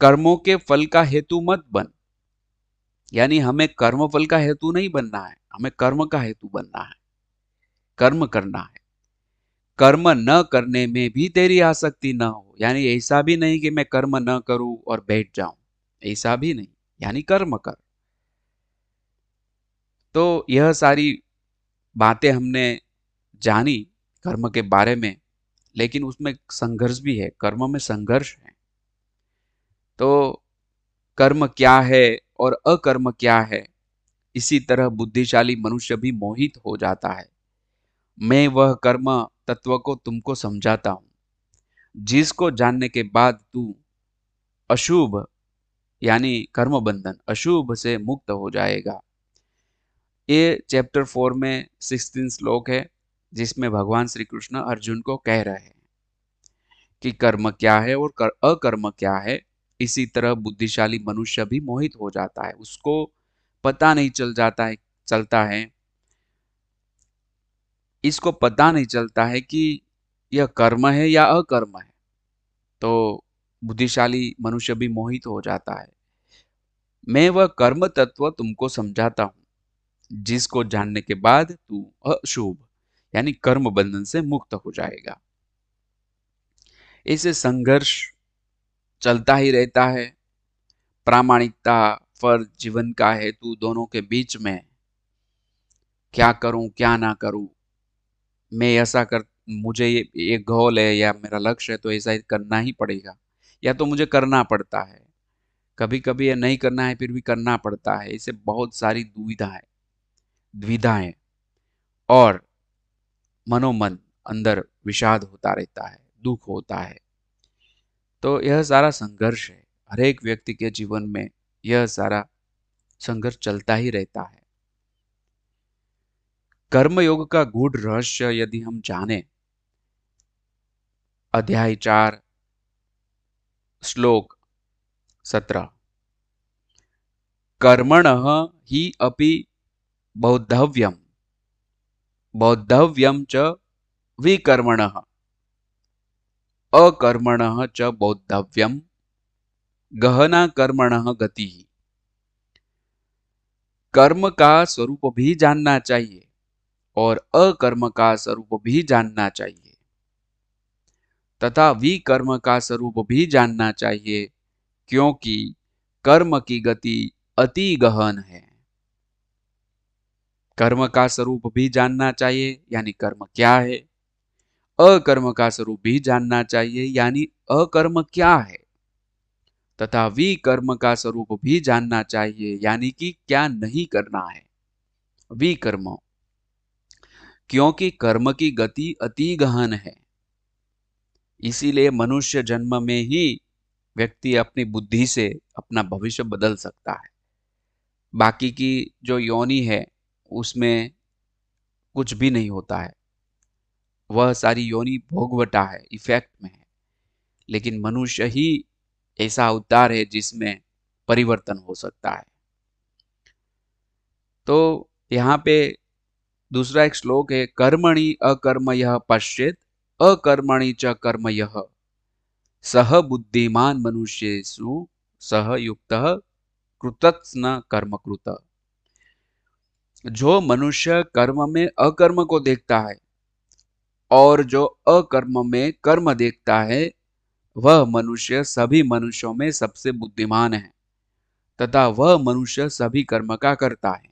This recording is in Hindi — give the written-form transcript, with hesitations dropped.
कर्मों के फल का हेतु मत बन। यानी हमें कर्म फल का हेतु नहीं बनना है, हमें कर्म का हेतु बनना है, कर्म करना है। कर्म न करने में भी तेरी आसक्ति न हो, यानी ऐसा भी नहीं कि मैं कर्म न करूं और बैठ जाऊं, ऐसा भी नहीं, यानी कर्म कर। तो यह सारी बातें हमने जानी कर्म के बारे में, लेकिन उसमें संघर्ष भी है, कर्म में संघर्ष है। तो कर्म क्या है और अकर्म क्या है, इसी तरह बुद्धिशाली मनुष्य भी मोहित हो जाता है। मैं वह कर्म तत्व को तुमको समझाता हूं, जिसको जानने के बाद तू अशुभ यानी कर्म बंधन, अशुभ से मुक्त हो जाएगा। ये चैप्टर 4 में 16 श्लोक है, जिसमें भगवान श्री कृष्ण अर्जुन को कह रहे हैं कि कर्म क्या है और अकर्म क्या है। इसी तरह बुद्धिशाली मनुष्य भी मोहित हो जाता है, उसको पता नहीं चलता है, इसको पता नहीं चलता है कि यह कर्म है या अकर्म है। तो बुद्धिशाली मनुष्य भी मोहित हो जाता है। मैं वह कर्म तत्व तुमको समझाता हूं, जिसको जानने के बाद तू अशुभ यानी कर्म बंधन से मुक्त हो जाएगा। ऐसे संघर्ष चलता ही रहता है। प्रामाणिकता, फर्ज, जीवन का हेतु, दोनों के बीच में क्या करूं क्या ना करूं, मैं ऐसा कर, मुझे ये गोल है या मेरा लक्ष्य है तो ऐसा ही करना ही पड़ेगा, या तो मुझे करना पड़ता है। कभी कभी ये नहीं करना है फिर भी करना पड़ता है। इसे बहुत सारी दुविधाएं और मनोमन अंदर विषाद होता रहता है, दुख होता है। तो यह सारा संघर्ष है, हर एक व्यक्ति के जीवन में यह सारा संघर्ष चलता ही रहता है। कर्मयोग का गूढ़ रहस्य यदि हम जाने, अध्याय 4 श्लोक 17, कर्मणः हि अपि बौद्धव्यम बौद्धव्यम च विकर्मणः अकर्मणः च बौद्धव्यम गहना कर्मणः गतिः। कर्म का स्वरूप भी जानना चाहिए और अकर्म का स्वरूप भी जानना चाहिए, तथा विकर्म का स्वरूप भी जानना चाहिए, क्योंकि कर्म की गति अति गहन है। कर्म का स्वरूप भी जानना चाहिए, यानी कर्म क्या है। अकर्म का स्वरूप भी जानना चाहिए, यानी अकर्म क्या है। तथा विकर्म का स्वरूप भी जानना चाहिए, यानी कि क्या नहीं करना है, विकर्म, क्योंकि कर्म की गति अति गहन है। इसीलिए मनुष्य जन्म में ही व्यक्ति अपनी बुद्धि से अपना भविष्य बदल सकता है। बाकी की जो योनि है उसमें कुछ भी नहीं होता है, वह सारी योनि भोगवटा है, इफेक्ट में है। लेकिन मनुष्य ही ऐसा अवतार है जिसमें परिवर्तन हो सकता है। तो यहाँ पे दूसरा एक श्लोक है, कर्मणि अकर्म यः पश्येत् अकर्मणि च कर्म यः सह बुद्धिमान मनुष्येषु सह युक्तः कृतस्न कर्मकृत। जो मनुष्य कर्म में अकर्म को देखता है और जो अकर्म में कर्म देखता है, वह मनुष्य सभी मनुष्यों में सबसे बुद्धिमान है, तथा वह मनुष्य सभी कर्म का करता है।